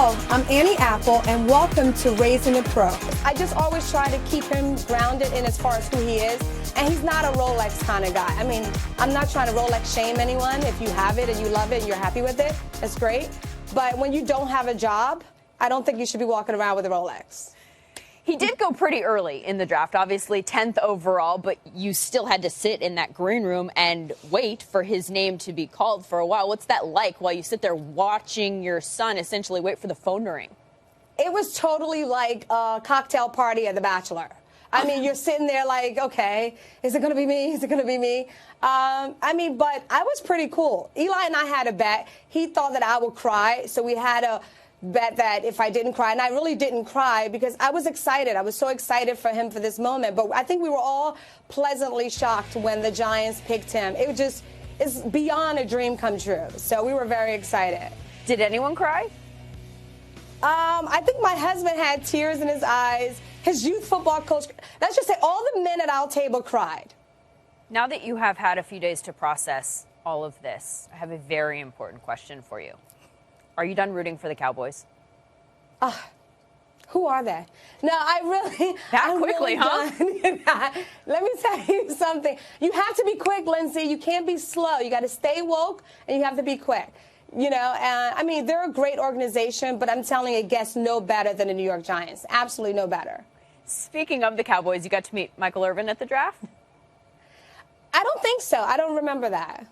Hello, I'm Annie Apple, and welcome to Raising a Pro. I just always try to keep him grounded in as far as who he is, and he's not a Rolex kind of guy. I mean, I'm not trying to Rolex shame anyone. If you have it and you love it and you're happy with it, that's great. But when you don't have a job, I don't think you should be walking around with a Rolex. He did go pretty early in the draft, obviously 10th overall, but you still had to sit in that green room and wait for his name to be called for a while. What's that like while you sit there watching your son essentially wait for the phone to ring? It was totally like a cocktail party at The Bachelor. I mean, you're sitting there like, okay, is it going to be me? Is it going to be me? But I was pretty cool. Eli and I had a bet. He thought that I would cry, so we had a bet that if I didn't cry, and I really didn't cry because I was excited. I was so excited for him for this moment. But I think we were all pleasantly shocked when the Giants picked him. It's beyond a dream come true. So we were very excited. Did anyone cry? I think my husband had tears in his eyes. His youth football coach, let's just say all the men at our table cried. Now that you have had a few days to process all of this, I have a very important question for you. Are you done rooting for the Cowboys? Who are they? No, That quickly, really huh? Let me tell you something. You have to be quick, Lindsay. You can't be slow. You got to stay woke, and you have to be quick. You know, they're a great organization, but I'm telling you, it gets no better than the New York Giants. Absolutely no better. Speaking of the Cowboys, you got to meet Michael Irvin at the draft? I don't think so. I don't remember that.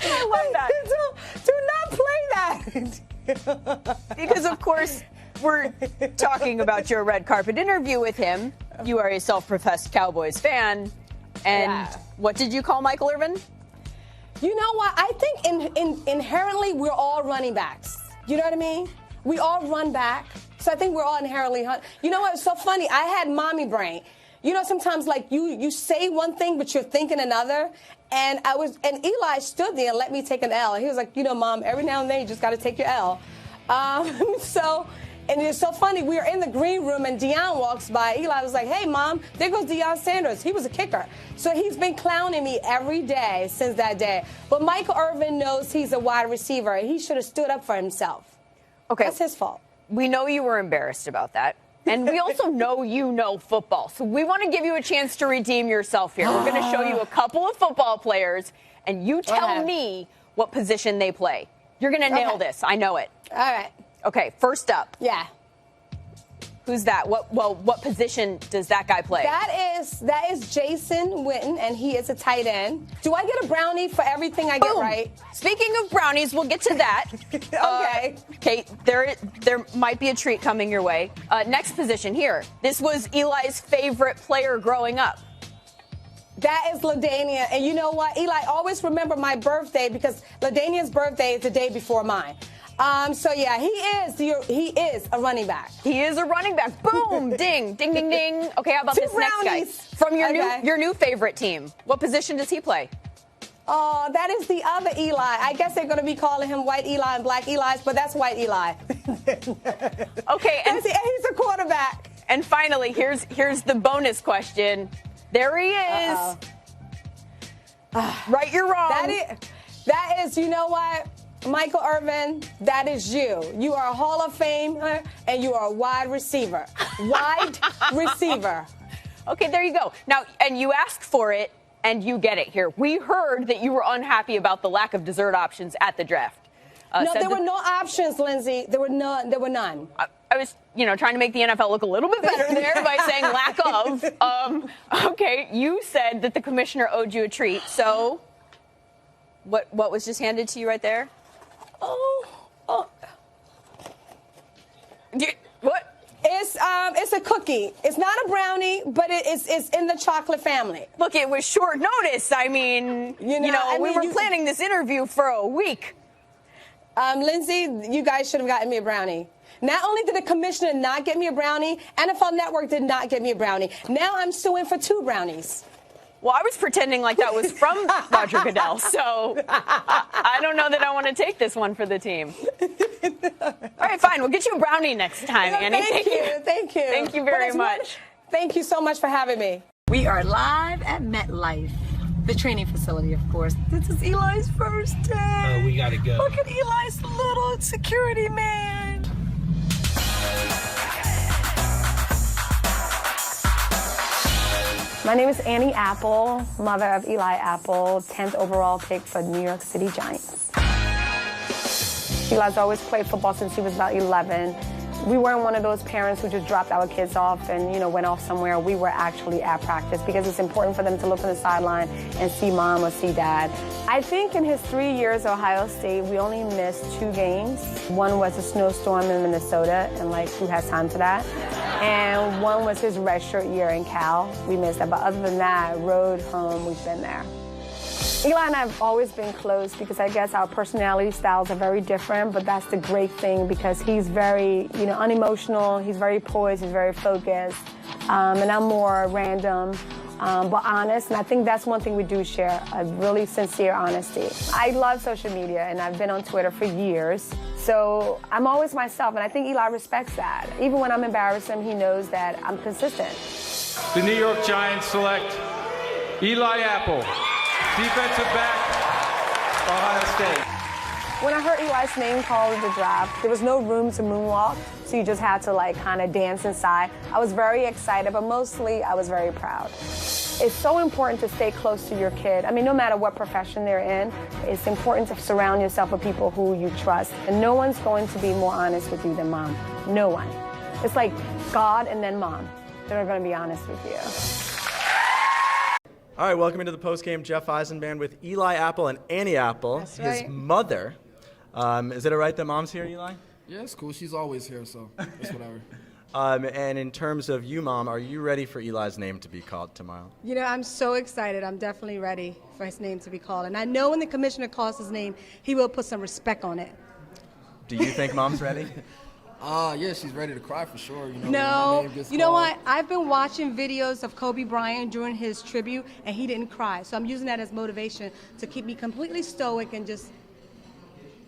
I love that. Do not play that. Because, of course, we're talking about your red carpet interview with him. You are a self-professed Cowboys fan. And What did you call Michael Irvin? You know what? I think inherently we're all running backs. You know what I mean? We all run back. So I think we're all inherently. You know what? It's so funny. I had mommy brain. You know, sometimes like you say one thing, but you're thinking another. And Eli stood there and let me take an L. He was like, you know, Mom, every now and then you just got to take your L. And it's so funny. We were in the green room and Deion walks by. Eli was like, hey, Mom, there goes Deion Sanders. He was a kicker. So he's been clowning me every day since that day. But Michael Irvin knows he's a wide receiver. He should have stood up for himself. Okay. That's his fault. We know you were embarrassed about that. And we also know you know football. So we want to give you a chance to redeem yourself here. We're going to show you a couple of football players, and you tell me what position they play. You're going to nail this. I know it. All right. Okay, first up. Yeah. Who's that? What position does that guy play? That is Jason Witten, and he is a tight end. Do I get a brownie for everything I get right? Speaking of brownies, we'll get to that. Okay. Okay, there might be a treat coming your way. Next position here. This was Eli's favorite player growing up. That is LaDainian. And you know what? Eli, always remember my birthday because LaDainian's birthday is the day before mine. So yeah, he is a running back. He is a running back. Boom, ding, ding, ding, ding. Okay, how about Two this brownies. next guy from your new favorite team? What position does he play? Oh, that is the other Eli. I guess they're going to be calling him White Eli and Black Eli's, but that's White Eli. Okay, and he's a quarterback. And finally, here's the bonus question. There he is. Right, you're wrong. That is. You know what? Michael Irvin, that is you. You are a Hall of Famer, and you are a wide receiver. Wide receiver. Okay, there you go. Now, and you asked for it, and you get it here. We heard that you were unhappy about the lack of dessert options at the draft. No, there were no options, Lindsay. There were none. I was, trying to make the NFL look a little bit better there by saying lack of. Okay, you said that the commissioner owed you a treat. So, what was just handed to you right there? Oh. What? It's a cookie. It's not a brownie, but it's in the chocolate family. Look, it was short notice. I mean, we were planning this interview for a week. Lindsay, you guys should have gotten me a brownie. Not only did the commissioner not get me a brownie, NFL Network did not get me a brownie. Now I'm suing for 2 brownies. Well, I was pretending like that was from Roger Goodell, so I don't know that I want to take this one for the team. All right, fine. We'll get you a brownie next time, Annie. Thank you. Thank you very much. Thank you so much for having me. We are live at MetLife. The training facility, of course. This is Eli's first day. We gotta go. Look at Eli's little security man. My name is Annie Apple, mother of Eli Apple, 10th overall pick for the New York City Giants. Eli's always played football since he was about 11. We weren't one of those parents who just dropped our kids off and, went off somewhere. We were actually at practice because it's important for them to look on the sideline and see mom or see dad. I think in his 3 years at Ohio State, we only missed 2 games. One was a snowstorm in Minnesota, and who has time for that? And one was his redshirt year in Cal. We missed that, but other than that, road, home, we've been there. Eli and I have always been close because I guess our personality styles are very different, but that's the great thing because he's very, unemotional, he's very poised, he's very focused, and I'm more random, but honest, and I think that's one thing we do share, a really sincere honesty. I love social media, and I've been on Twitter for years, so I'm always myself, and I think Eli respects that. Even when I'm embarrassing him, he knows that I'm consistent. The New York Giants select Eli Apple, defensive back, Ohio State. When I heard Eli's name called at the draft, there was no room to moonwalk, so you just had to kind of dance inside. I was very excited, but mostly I was very proud. It's so important to stay close to your kid. I mean, no matter what profession they're in, it's important to surround yourself with people who you trust. And no one's going to be more honest with you than mom. No one. It's like God and then mom that are going to be honest with you. All right, welcome into the postgame. Jeff Eisenband with Eli Apple and Annie Apple, That's right. his mother. Is it all right that mom's here, Eli? Yeah, it's cool. She's always here, so it's whatever. And in terms of you, Mom, are you ready for Eli's name to be called tomorrow? I'm so excited. I'm definitely ready for his name to be called. And I know when the commissioner calls his name, he will put some respect on it. Do you think Mom's ready? Yeah, she's ready to cry for sure. No, you know what? I've been watching videos of Kobe Bryant during his tribute, and he didn't cry. So I'm using that as motivation to keep me completely stoic and just,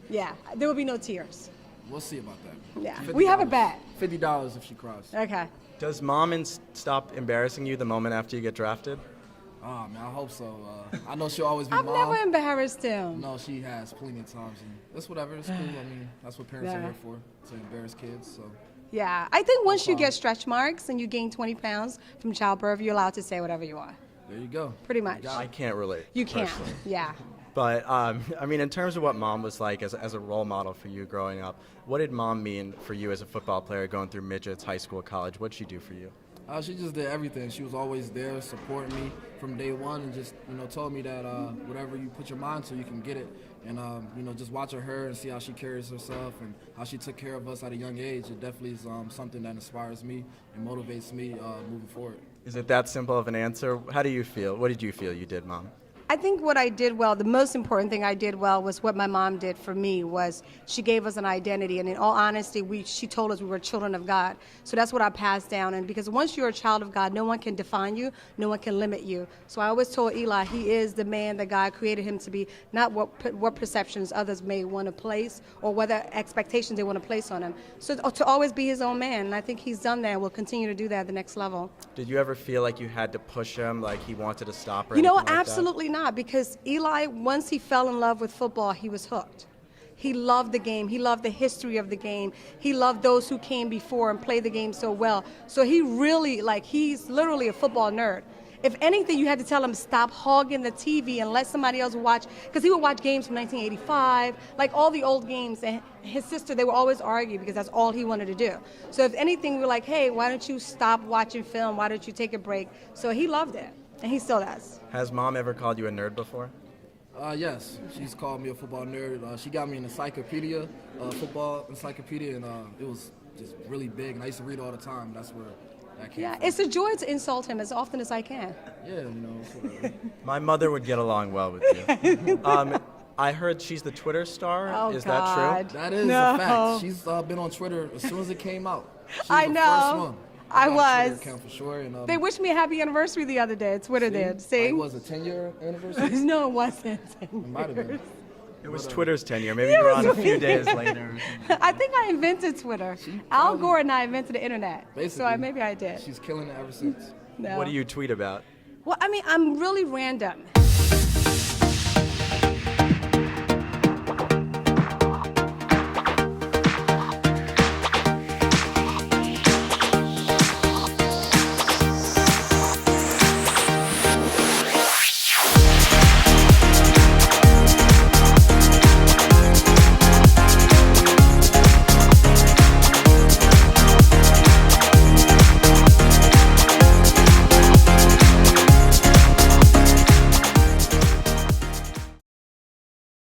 there will be no tears. We'll see about that. Yeah, we have a bet. $50 if she cries. Okay. Does Mom stop embarrassing you the moment after you get drafted? Oh, man, I hope so. I know she'll always be I've Mom. never embarrassed him. No, she has plenty of times. And that's whatever. It's cool. I mean, that's what parents are here for, to embarrass kids. So. Yeah, I think once you get stretch marks and you gain 20 pounds from childbirth, you're allowed to say whatever you want. There you go. Pretty much. I can't relate. You can't. personally. Yeah. But, I mean, in terms of what Mom was like as a role model for you growing up, what did Mom mean for you as a football player going through midgets, high school, college? What did she do for you? She just did everything. She was always there, supporting me from day one, and just told me that whatever you put your mind to, you can get it. And just watching her and see how she carries herself and how she took care of us at a young age, it definitely is something that inspires me and motivates me moving forward. Is it that simple of an answer? How do you feel? What did you feel you did, Mom? I think what I did well, the most important thing I did well was what my mom did for me was she gave us an identity. And in all honesty, she told us we were children of God. So that's what I passed down. And because once you're a child of God, no one can define you. No one can limit you. So I always told Eli he is the man that God created him to be, not what perceptions others may want to place or whether expectations they want to place on him. So to always be his own man. And I think he's done that and will continue to do that at the next level. Did you ever feel like you had to push him, like he wanted to stop or You know, anything like absolutely not, because Eli, once he fell in love with football, he was hooked. He loved the game. He loved the history of the game. He loved those who came before and played the game so well. So he really, he's literally a football nerd. If anything, you had to tell him stop hogging the TV and let somebody else watch, because he would watch games from 1985, like all the old games. And his sister, they would always argue because that's all he wanted to do. So if anything, we were like, hey, why don't you stop watching film? Why don't you take a break? So he loved it, and he still does. Has Mom ever called you a nerd before? Yes, she's called me a football nerd. She got me an encyclopedia, football encyclopedia, and it was just really big, and I used to read all the time. That's where that came from. It's a joy to insult him as often as I can. Yeah, it's whatever. My mother would get along well with you. I heard she's the Twitter star. Oh, Is God. that true? That is a fact. She's been on Twitter as soon as it came out. She was I the know. First one. I got a was. Twitter account for sure, and, They wished me a happy anniversary the other day. Twitter did. See? Like, was it 10-year anniversary? No, it wasn't. It might have been. It was Twitter's tenure. Maybe you were on a few days later. I think I invented Twitter. Al Gore and I invented the internet. Basically, So maybe I did. She's killing it ever since. No. What do you tweet about? Well, I mean, I'm really random.